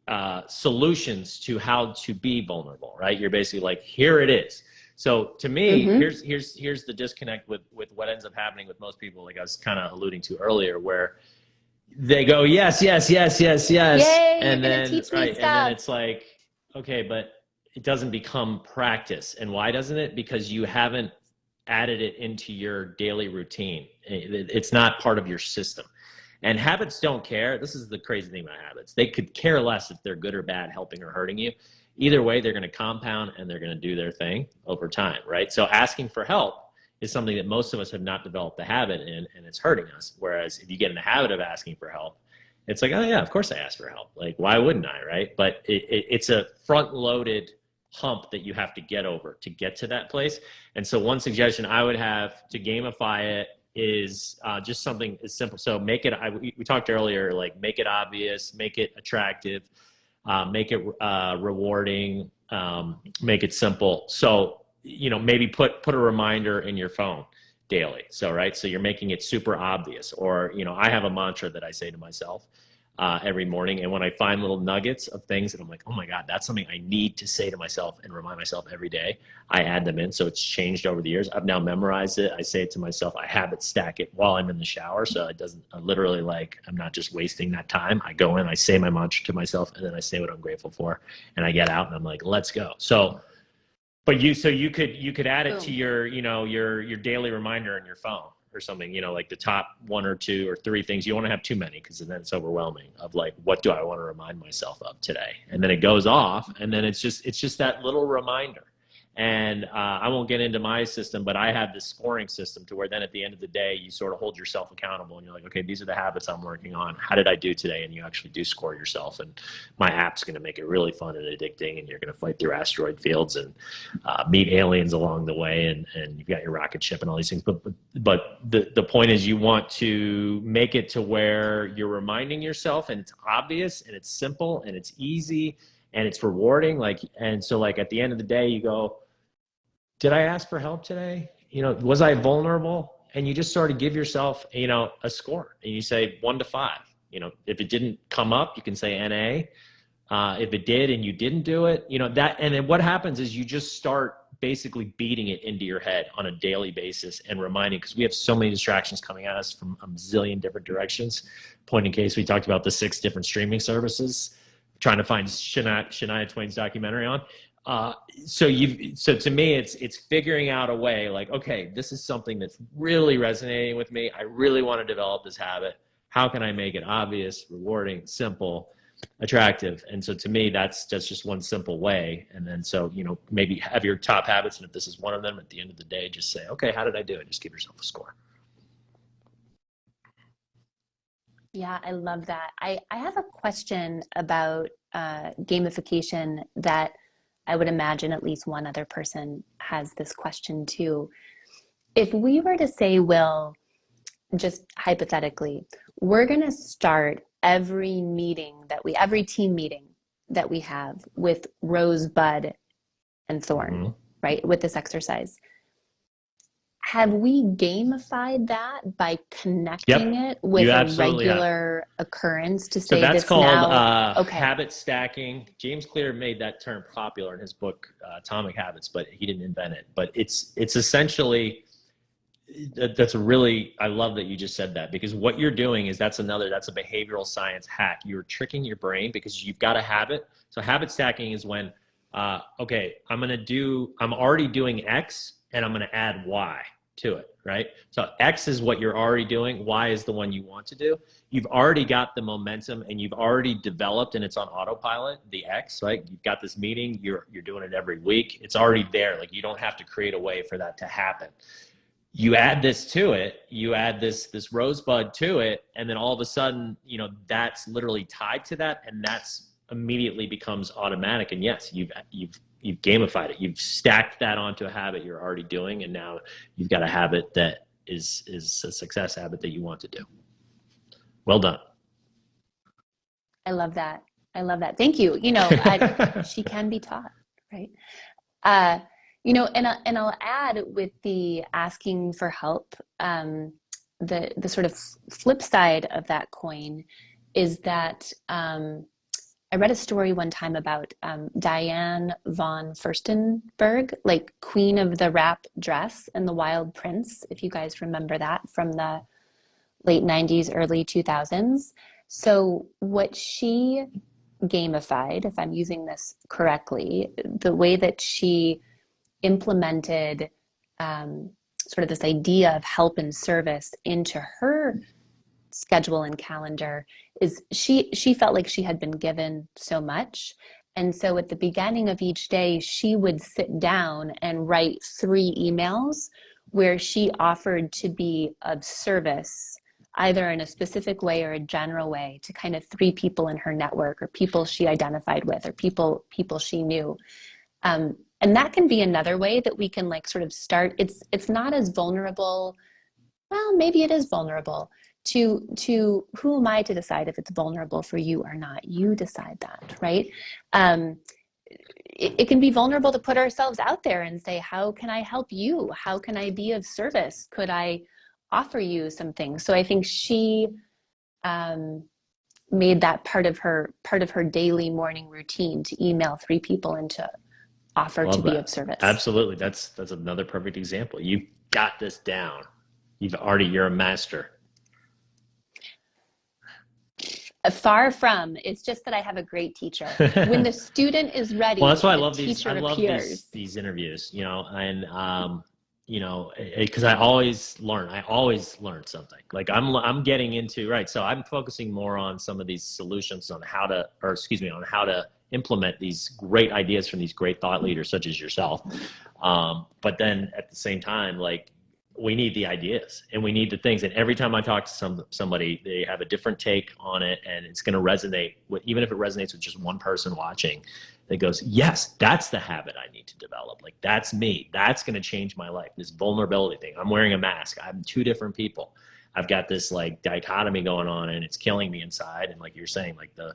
[SPEAKER 1] solutions to how to be vulnerable, right? You're basically like, here it is. So to me, here's the disconnect with what ends up happening with most people, like I was kind of alluding to earlier, where they go, yes, yes, yes, yes, yes.
[SPEAKER 2] Yay,
[SPEAKER 1] and then
[SPEAKER 2] right,
[SPEAKER 1] and then it's like, okay, but it doesn't become practice. And why doesn't it? Because you haven't added it into your daily routine. It's not part of your system. And habits don't care. This is the crazy thing about habits. They could care less if they're good or bad, helping or hurting you. Either way, they're going to compound and they're going to do their thing over time, right? So asking for help is something that most of us have not developed the habit in, and it's hurting us. Whereas if you get in the habit of asking for help, it's like, oh yeah, of course I ask for help. Like, why wouldn't I, right? But it's a front-loaded hump that you have to get over to get to that place. And so one suggestion I would have to gamify it is just something as simple. So make it, we talked earlier, like make it obvious, make it attractive, make it rewarding, make it simple. So, maybe put a reminder in your phone daily. So, right. So you're making it super obvious, or, I have a mantra that I say to myself every morning. And when I find little nuggets of things that I'm like, oh my God, that's something I need to say to myself and remind myself every day, I add them in. So it's changed over the years. I've now memorized it. I say it to myself. I habit stack it while I'm in the shower. So it doesn't literally, like, I'm not just wasting that time. I go in, I say my mantra to myself, and then I say what I'm grateful for. And I get out and I'm like, let's go. So, but you could add it to your, your daily reminder in your phone or something, like the top 1 or 2 or 3 things. You don't want to have too many, because then it's overwhelming, of like, what do I want to remind myself of today? And then it goes off, and then it's just that little reminder. And I won't get into my system, but I have this scoring system to where then at the end of the day, you sort of hold yourself accountable, and you're like, okay, these are the habits I'm working on. How did I do today? And you actually do score yourself. And my app's going to make it really fun and addicting, and you're going to fight through asteroid fields and meet aliens along the way. And you've got your rocket ship and all these things. But the point is, you want to make it to where you're reminding yourself, and it's obvious, and it's simple, and it's easy, and it's rewarding. And so at the end of the day, you go, did I ask for help today? Was I vulnerable? And you just sort of give yourself, a score, and you say 1 to 5. If it didn't come up, you can say NA. If it did and you didn't do it, that, and then what happens is you just start basically beating it into your head on a daily basis and reminding, because we have so many distractions coming at us from a zillion different directions. Point in case, we talked about the 6 different streaming services, trying to find Shania Twain's documentary on. So to me, it's figuring out a way, like, okay, this is something that's really resonating with me. I really want to develop this habit. How can I make it obvious, rewarding, simple, attractive? And so to me, that's just one simple way. And then, so, maybe have your top habits. And if this is one of them, at the end of the day, just say, okay, how did I do it? Just give yourself a score.
[SPEAKER 2] Yeah, I love that. I have a question about gamification that I would imagine at least one other person has this question too. If we were to say, Will, just hypothetically, we're going to start every team meeting that we have with rosebud and thorn, right? With this exercise. Have we gamified that by connecting it with a regular occurrence to say
[SPEAKER 1] that's
[SPEAKER 2] this
[SPEAKER 1] called
[SPEAKER 2] now?
[SPEAKER 1] Habit stacking. James Clear made that term popular in his book Atomic Habits, but he didn't invent it. But it's essentially That's a really, I love that you just said that, because what you're doing is that's a behavioral science hack. You're tricking your brain because you've got a habit. So habit stacking is when, okay, I'm already doing X and I'm going to add Y to it, right? So X is what you're already doing. Y is the one you want to do. You've already got the momentum and you've already developed, and it's on autopilot, the X, right? You've got this meeting, you're doing it every week. It's already there. Like, you don't have to create a way for that to happen. You add this to it, you add this rosebud to it, and then all of a sudden, that's literally tied to that, and that's immediately becomes automatic. And yes, you've gamified it. You've stacked that onto a habit you're already doing, and now you've got a habit that is a success habit that you want to do. Well done.
[SPEAKER 2] I love that. Thank you. She can be taught, right? And I'll add with the asking for help, the sort of flip side of that coin is that I read a story one time about Diane von Furstenberg, like Queen of the Wrap Dress and the Wild Prince, if you guys remember that from the late 90s, early 2000s. So what she gamified, if I'm using this correctly, the way that she implemented sort of this idea of help and service into her schedule and calendar is she felt like she had been given so much. And so at the beginning of each day, she would sit down and write 3 emails where she offered to be of service, either in a specific way or a general way, to kind of 3 people in her network, or people she identified with, or people she knew. And that can be another way that we can like sort of start. It's not as vulnerable. Well, maybe it is vulnerable to who am I to decide if it's vulnerable for you or not? You decide that, right? It can be vulnerable to put ourselves out there and say, how can I help you? How can I be of service? Could I offer you something? So I think she made that part of her daily morning routine to email 3 people and to offer to be of service.
[SPEAKER 1] Absolutely. That's another perfect example. You've got this down. You're a master.
[SPEAKER 2] Far from. It's just that I have a great teacher. When the student is ready,
[SPEAKER 1] well, that's why I love
[SPEAKER 2] these
[SPEAKER 1] interviews, and because I always learn something. Like I'm getting into, right. So I'm focusing more on some of these solutions on how to implement these great ideas from these great thought leaders such as yourself. But then at the same time, like, we need the ideas and we need the things. And every time I talk to somebody, they have a different take on it, and it's going to resonate with, even if it resonates with just one person watching, that goes, yes, that's the habit I need to develop. Like, that's me. That's going to change my life. This vulnerability thing. I'm wearing a mask. I'm 2 different people. I've got this like dichotomy going on, and it's killing me inside. And like you're saying, like the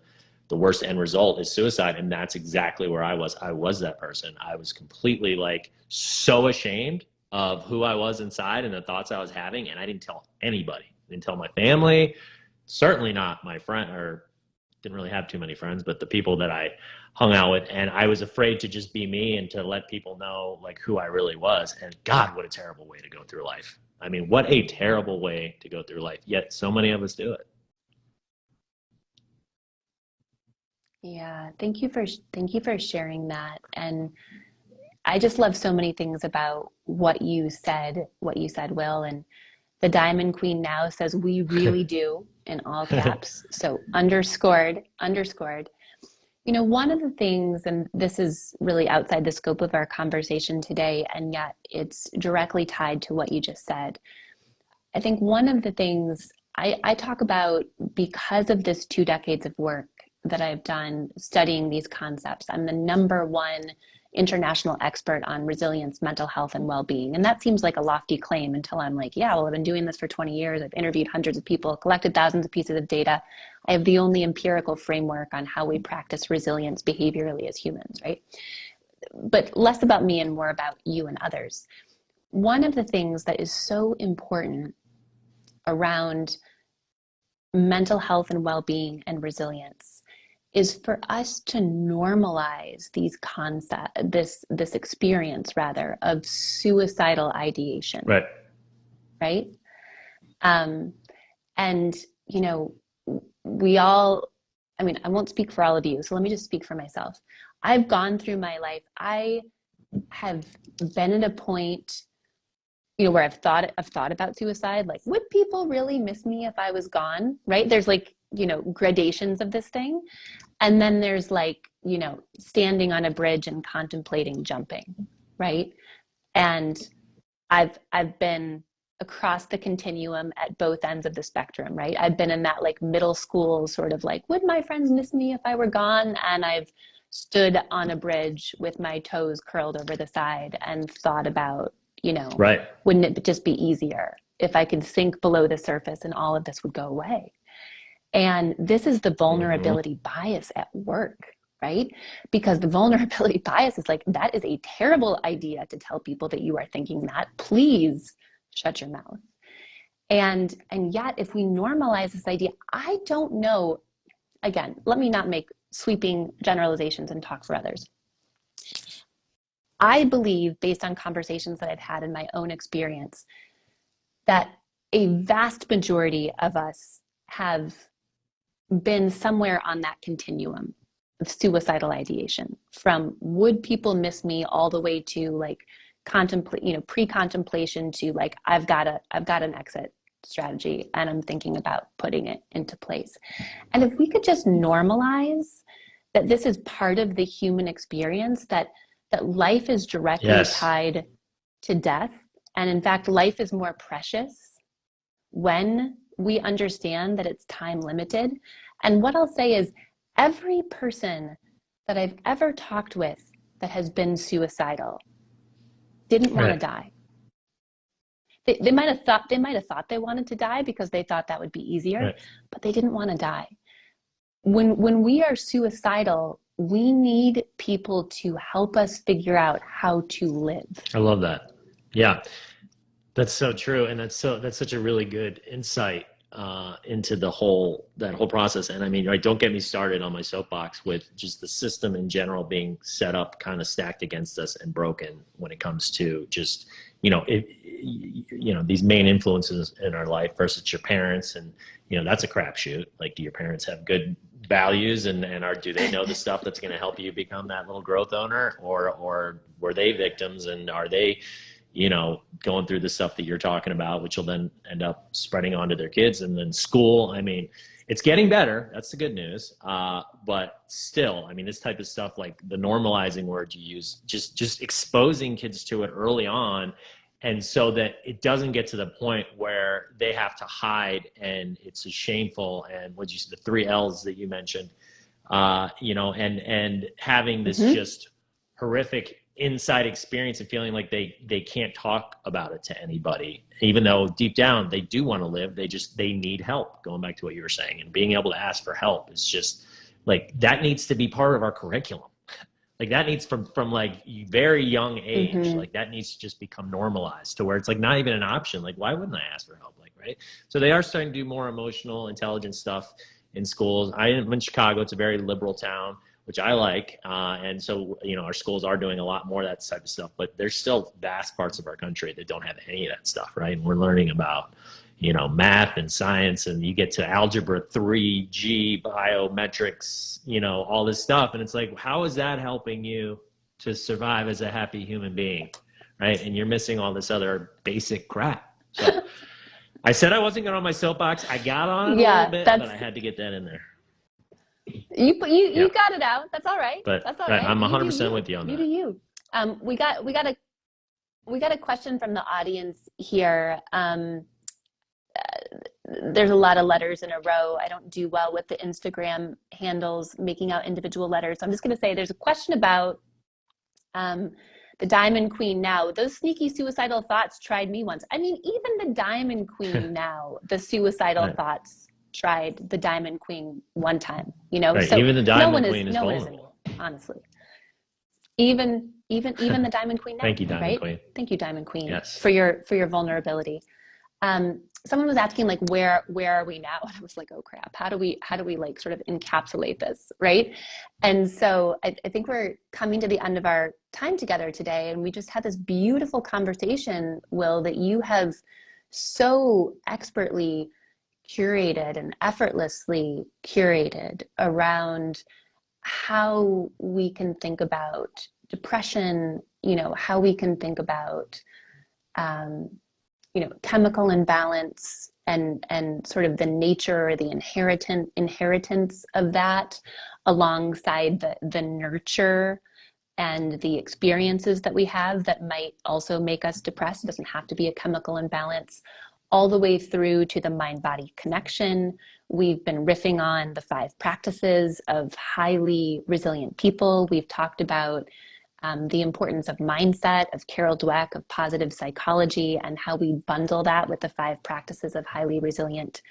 [SPEAKER 1] worst end result is suicide. And that's exactly where I was. I was that person. I was completely like so ashamed of who I was inside and the thoughts I was having. And I didn't tell anybody. I didn't tell my family, certainly not my friend, or didn't really have too many friends, but the people that I hung out with. And I was afraid to just be me and to let people know like who I really was. And God, what a terrible way to go through life. I mean, what a terrible way to go through life. Yet so many of us do it.
[SPEAKER 2] Yeah, thank you for sharing that. And I just love so many things about what you said, Will. And the Diamond Queen now says, we really do, in all caps. So underscored. One of the things, and this is really outside the scope of our conversation today, and yet it's directly tied to what you just said. I think one of the things I talk about, because of this 2 decades of work that I've done studying these concepts, I'm the #1 international expert on resilience, mental health, and well-being. And that seems like a lofty claim until I'm like, yeah, well, I've been doing this for 20 years. I've interviewed hundreds of people, collected thousands of pieces of data. I have the only empirical framework on how we practice resilience behaviorally as humans, right? But less about me and more about you and others. One of the things that is so important around mental health and well-being and resilience is for us to normalize these this experience rather of suicidal ideation.
[SPEAKER 1] Right.
[SPEAKER 2] right? Um, and, you know, we all, I mean, I won't speak for all of you, so let me just speak for myself. I've gone through my life. I have been at a point, you know, where I've thought about suicide. Like, would people really miss me if I was gone? Right? There's like, you know, gradations of this thing. And then there's like, you know, standing on a bridge and contemplating jumping, right? And I've been across the continuum at both ends of the spectrum, right? I've been in that like middle school sort of like, would my friends miss me if I were gone? And I've stood on a bridge with my toes curled over the side and thought about, you know,
[SPEAKER 1] Right.
[SPEAKER 2] wouldn't it just be easier if I could sink below the surface and all of this would go away? And this is the vulnerability bias at work, right? Because the vulnerability bias is like, that is a terrible idea to tell people that you are thinking that. Please shut your mouth. And yet, if we normalize this idea, I don't know, again, let me not make sweeping generalizations and talk for others. I believe, based on conversations that I've had in my own experience, that a vast majority of us have been somewhere on that continuum of suicidal ideation, from would people miss me all the way to like contemplate, you know, pre-contemplation to like, I've got an exit strategy and I'm thinking about putting it into place. And if we could just normalize that this is part of the human experience, that life is directly tied to death. And in fact, life is more precious when we understand that it's time limited. And what I'll say is, every person that I've ever talked with that has been suicidal didn't want to die. They might have thought they wanted to die because they thought that would be easier, but they didn't want to die. When we are suicidal, we need people to help us figure out how to live.
[SPEAKER 1] I love that. Yeah, that's so true. And that's such a really good insight into that whole process. And I mean, right, don't get me started on my soapbox with just the system in general being set up kind of stacked against us and broken when it comes to just, you know, these main influences in our life versus your parents. And, you know, that's a crapshoot. Like, do your parents have good values and do they know the stuff that's going to help you become that little growth owner, or were they victims, and are they, you know, going through the stuff that you're talking about, which will then end up spreading onto their kids. And then school, I mean, it's getting better. That's the good news. But still, I mean, this type of stuff, like the normalizing word you use, just exposing kids to it early on. And so that it doesn't get to the point where they have to hide and it's a shameful, and what you said, the 3 L's that you mentioned, you know, and having this just horrific inside experience and feeling like they can't talk about it to anybody, even though deep down they do want to live. They need help, going back to what you were saying, and being able to ask for help is just like, that needs to be part of our curriculum. Like, that needs from like very young age, like that needs to just become normalized to where it's like not even an option. Like, why wouldn't I ask for help? Like, right. So they are starting to do more emotional intelligence stuff in schools. I'm in Chicago. It's a very liberal town, which I like. And so, you know, our schools are doing a lot more of that type of stuff, but there's still vast parts of our country that don't have any of that stuff, right? And we're learning about, you know, math and science, and you get to algebra 3G, biometrics, you know, all this stuff. And it's like, how is that helping you to survive as a happy human being, right? And you're missing all this other basic crap. So I said I wasn't going on my soapbox. I got on it a little bit, but I had to get that in there.
[SPEAKER 2] You got it out. That's all right.
[SPEAKER 1] But
[SPEAKER 2] that's all right.
[SPEAKER 1] I'm 100% with you on that.
[SPEAKER 2] You do you. We got a question from the audience here. There's a lot of letters in a row. I don't do well with the Instagram handles making out individual letters. So I'm just going to say there's a question about the Diamond Queen now. Those sneaky suicidal thoughts tried me once. I mean, even the Diamond Queen now, the suicidal thoughts tried the Diamond Queen one time, you know.
[SPEAKER 1] Right.
[SPEAKER 2] So
[SPEAKER 1] even the Diamond Queen is vulnerable.
[SPEAKER 2] Immune, honestly. Even the Diamond Queen now.
[SPEAKER 1] Thank you, Diamond Queen.
[SPEAKER 2] Thank you, Diamond Queen,
[SPEAKER 1] yes,
[SPEAKER 2] for your vulnerability. Someone was asking, like, where are we now? And I was like, oh crap, how do we like sort of encapsulate this, right? And so I think we're coming to the end of our time together today, and we just had this beautiful conversation, Will, that you have so expertly curated and effortlessly curated around how we can think about depression, how we can think about, chemical imbalance and sort of the nature or the inheritance of that alongside the nurture and the experiences that we have that might also make us depressed. It doesn't have to be a chemical imbalance, all the way through to the mind-body connection. We've been riffing on the 5 practices of highly resilient people. We've talked about the importance of mindset, of Carol Dweck, of positive psychology, and how we bundle that with the 5 practices of highly resilient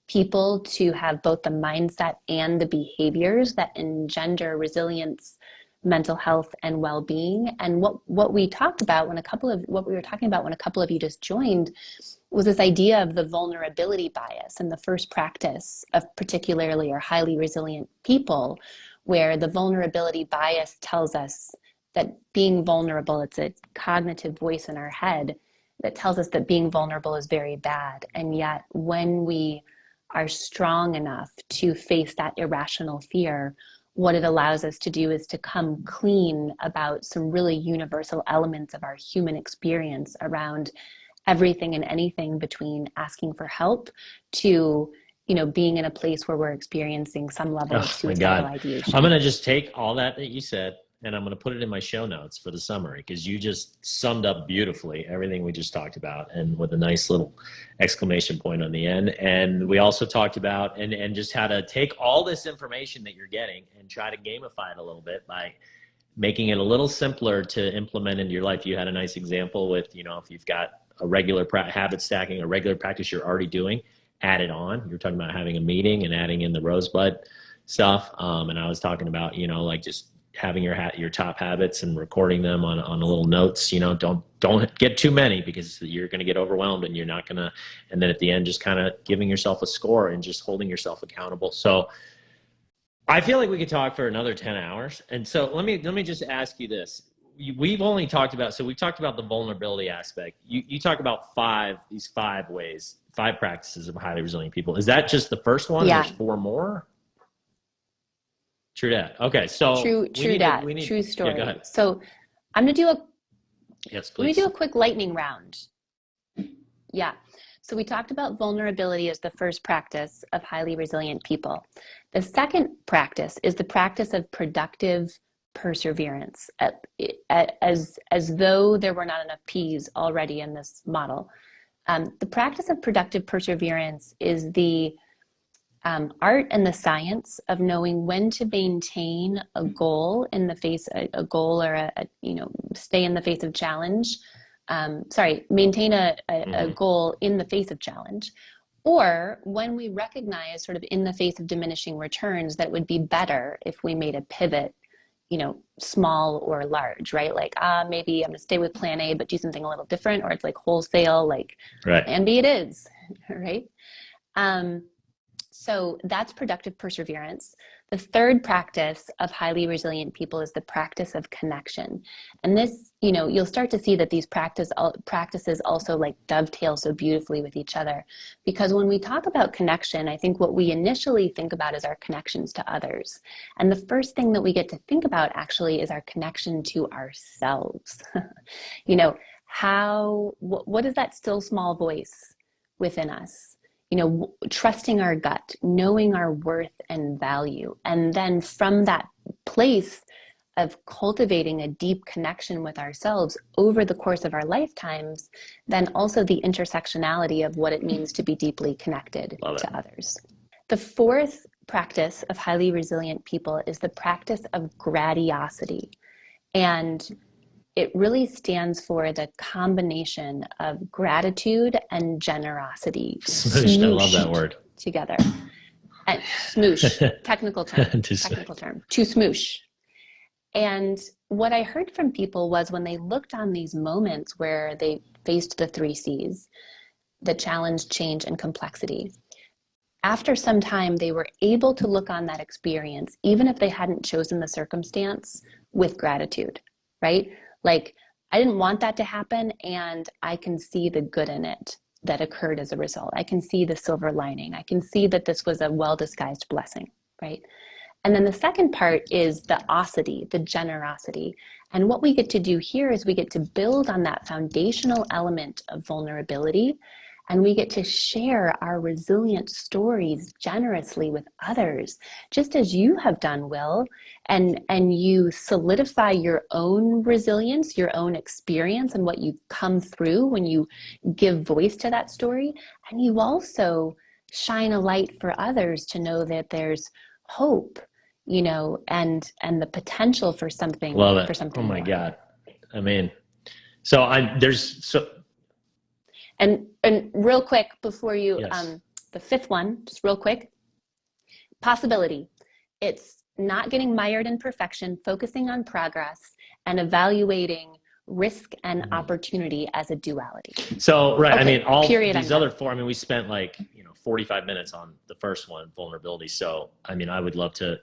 [SPEAKER 2] people to have both the mindset and the behaviors that engender resilience, mental health, and well-being. And what we talked about when what we were talking about when a couple of you just joined was this idea of the vulnerability bias in the first practice of particularly or highly resilient people, where the vulnerability bias tells us that being vulnerable, it's a cognitive voice in our head that tells us that being vulnerable is very bad. And yet when we are strong enough to face that irrational fear, what it allows us to do is to come clean about some really universal elements of our human experience around everything and anything between asking for help to, being in a place where we're experiencing some level of suicidal ideation.
[SPEAKER 1] I'm going to just take all that you said, and I'm going to put it in my show notes for the summary, because you just summed up beautifully everything we just talked about, and with a nice little exclamation point on the end. And we also talked about and just how to take all this information that you're getting and try to gamify it a little bit by making it a little simpler to implement into your life. You had a nice example with, if you've got a regular habit stacking, a regular practice you're already doing, add it on. You're talking about having a meeting and adding in the rosebud stuff. And I was talking about, like just having your top habits and recording them on a little notes. Don't get too many, because you're going to get overwhelmed and you're not going to, and then at the end, just kind of giving yourself a score and just holding yourself accountable. So I feel like we could talk for another 10 hours. And so let me just ask you this. We've only talked about, so we talked about the vulnerability aspect. You talk about these five ways, 5 practices of highly resilient people. Is that just the first one?
[SPEAKER 2] Yeah.
[SPEAKER 1] There's 4 more? True dat. Okay, so
[SPEAKER 2] true story.
[SPEAKER 1] Yeah, go ahead.
[SPEAKER 2] So I'm gonna do
[SPEAKER 1] yes, please.
[SPEAKER 2] Let me do a quick lightning round. Yeah. So we talked about vulnerability as the first practice of highly resilient people. The second practice is the practice of productive perseverance, as though there were not enough P's already in this model. The practice of productive perseverance is the art and the science of knowing when to maintain a goal in the face, a goal or stay in the face of challenge. Maintain a goal in the face of challenge, or when we recognize sort of in the face of diminishing returns that it would be better if we made a pivot, small or large, right? Like, maybe I'm gonna stay with plan A, but do something a little different, or it's like wholesale, like
[SPEAKER 1] right.
[SPEAKER 2] Plan B it is, right? So that's productive perseverance. The third practice of highly resilient people is the practice of connection. And this, you'll start to see that these practices also like dovetail so beautifully with each other. Because when we talk about connection, I think what we initially think about is our connections to others. And the first thing that we get to think about actually is our connection to ourselves. What is that still small voice within us? Trusting our gut, knowing our worth and value. And then from that place of cultivating a deep connection with ourselves over the course of our lifetimes, then also the intersectionality of what it means to be deeply connected to others. The fourth practice of highly resilient people is the practice of gratiosity. And it really stands for the combination of gratitude and generosity.
[SPEAKER 1] Smooshed, I love that word.
[SPEAKER 2] Together. And smoosh, technical term. To smoosh. And what I heard from people was when they looked on these moments where they faced the 3 C's, the challenge, change, and complexity, after some time, they were able to look on that experience, even if they hadn't chosen the circumstance, with gratitude, right? Like, I didn't want that to happen, and I can see the good in it. that occurred as a result. I can see the silver lining. I can see that this was a well-disguised blessing, right? And then the second part is the osity, the generosity. And what we get to do here is we get to build on that foundational element of vulnerability, and we get to share our resilient stories generously with others, just as you have done, Will. And you solidify your own resilience, your own experience, and what you've come through when you give voice to that story. And you also shine a light for others to know that there's hope, you know, and the potential for something.
[SPEAKER 1] Love it.
[SPEAKER 2] For something
[SPEAKER 1] Oh my
[SPEAKER 2] more.
[SPEAKER 1] God. I mean, so
[SPEAKER 2] And real quick before you,
[SPEAKER 1] yes.
[SPEAKER 2] The fifth one, just real quick, possibility. It's not getting mired in perfection, focusing on progress, and evaluating risk and opportunity as a duality.
[SPEAKER 1] So, right.
[SPEAKER 2] Okay,
[SPEAKER 1] I mean, all
[SPEAKER 2] period,
[SPEAKER 1] these
[SPEAKER 2] I'm
[SPEAKER 1] other
[SPEAKER 2] done.
[SPEAKER 1] four, I mean, we spent like, 45 minutes on the first one, vulnerability. So, I mean, I would love to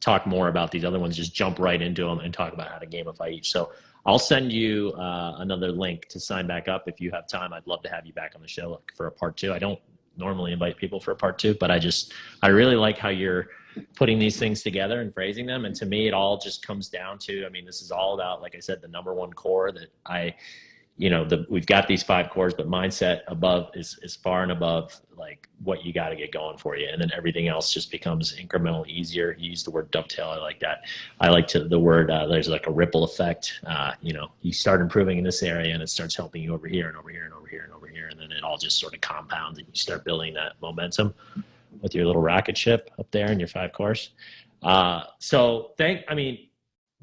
[SPEAKER 1] talk more about these other ones, just jump right into them and talk about how to gamify each. So I'll send you another link to sign back up. If you have time, I'd love to have you back on the show for a part 2. I don't normally invite people for a part 2, but I really like how you're putting these things together and phrasing them. And to me, it all just comes down to, I mean, this is all about, like I said, the number one core that we've got these 5 cores, but mindset above is far and above like what you got to get going for you. And then everything else just becomes incrementally easier. You use the word dovetail. I like that. I like the word, there's like a ripple effect. You start improving in this area and it starts helping you over here and over here and over here and over here. And then it all just sort of compounds and you start building that momentum with your little rocket ship up there and your 5 cores.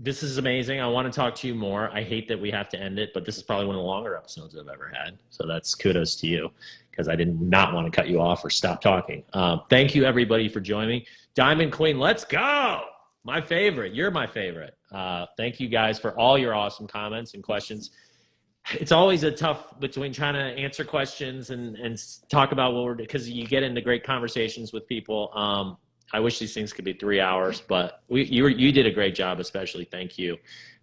[SPEAKER 1] This is amazing. I want to talk to you more. I hate that we have to end it, but this is probably one of the longer episodes I've ever had. So that's kudos to you, because I did not want to cut you off or stop talking. Thank you, everybody, for joining me. Diamond Queen, let's go. My favorite. You're my favorite. Thank you guys for all your awesome comments and questions. It's always a tough between trying to answer questions and talk about what we're doing, because you get into great conversations with people. I wish these things could be 3 hours, but you did a great job, especially. Thank you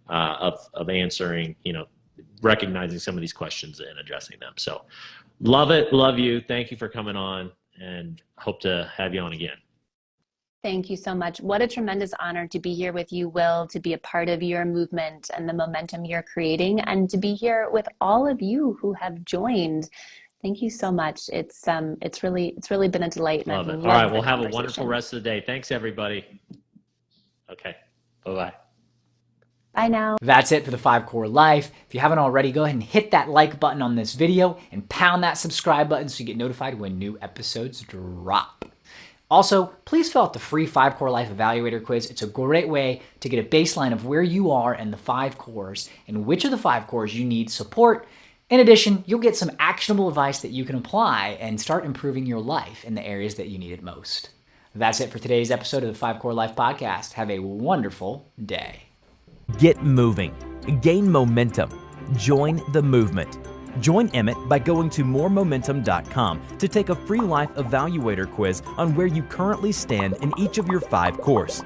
[SPEAKER 1] of answering, recognizing some of these questions and addressing them. So love it. Love you. Thank you for coming on, and hope to have you on again.
[SPEAKER 2] Thank you so much. What a tremendous honor to be here with you, Will, to be a part of your movement and the momentum you're creating, and to be here with all of you who have joined. Thank you so much. It's really been a delight.
[SPEAKER 1] Love it. All right, we'll have a wonderful rest of the day. Thanks, everybody. Okay, bye-bye.
[SPEAKER 2] Bye now.
[SPEAKER 3] That's it for the 5 Core Life. If you haven't already, go ahead and hit that like button on this video and pound that subscribe button so you get notified when new episodes drop. Also, please fill out the free 5 Core Life Evaluator quiz. It's a great way to get a baseline of where you are in the 5 cores and which of the 5 cores you need support. In addition, you'll get some actionable advice that you can apply and start improving your life in the areas that you need it most. That's it for today's episode of the 5 Core Life Podcast. Have a wonderful day.
[SPEAKER 4] Get moving. Gain momentum. Join the movement. Join Emmett by going to moremomentum.com to take a free life evaluator quiz on where you currently stand in each of your 5 cores.